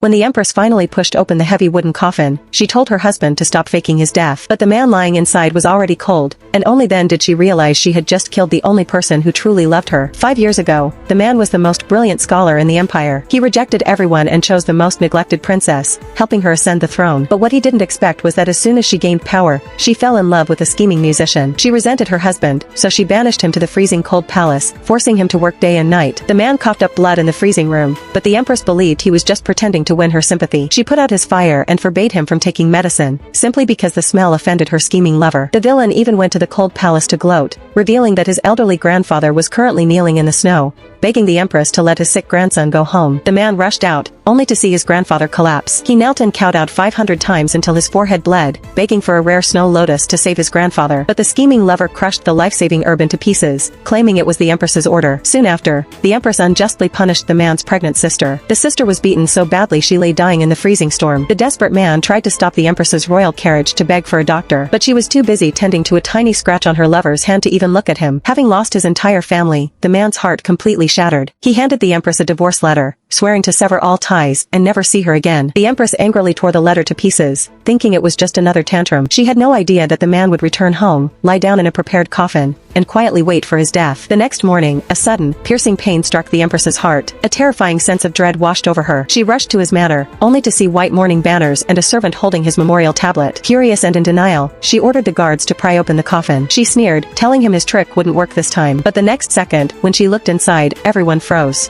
When the Empress finally pushed open the heavy wooden coffin, she told her husband to stop faking his death. But the man lying inside was already cold, and only then did she realize she had just killed the only person who truly loved her. 5 years ago, the man was the most brilliant scholar in the empire. He rejected everyone and chose the most neglected princess, helping her ascend the throne. But what he didn't expect was that as soon as she gained power, she fell in love with a scheming musician. She resented her husband, so she banished him to the freezing cold palace, forcing him to work day and night. The man coughed up blood in the freezing room, but the Empress believed he was just pretending to win her sympathy. She put out his fire and forbade him from taking medicine, simply because the smell offended her scheming lover. The villain even went to the cold palace to gloat, revealing that his elderly grandfather was currently kneeling in the snow, begging the Empress to let his sick grandson go home. The man rushed out, only to see his grandfather collapse. He knelt and kowed out 500 times until his forehead bled, begging for a rare snow lotus to save his grandfather. But the scheming lover crushed the life-saving herb into pieces, claiming it was the Empress's order. Soon after, the Empress unjustly punished the man's pregnant sister. The sister was beaten so badly she lay dying in the freezing storm. The desperate man tried to stop the Empress's royal carriage to beg for a doctor, but she was too busy tending to a tiny scratch on her lover's hand to even look at him. Having lost his entire family, the man's heart completely shattered. He handed the Empress a divorce letter, swearing to sever all ties and never see her again. The Empress angrily tore the letter to pieces, thinking it was just another tantrum. She had no idea that the man would return home, lie down in a prepared coffin, and quietly wait for his death. The next morning, a sudden, piercing pain struck the Empress's heart. A terrifying sense of dread washed over her. She rushed to his manor, only to see white mourning banners and a servant holding his memorial tablet. Furious and in denial, she ordered the guards to pry open the coffin. She sneered, telling him his trick wouldn't work this time. But the next second, when she looked inside, everyone froze.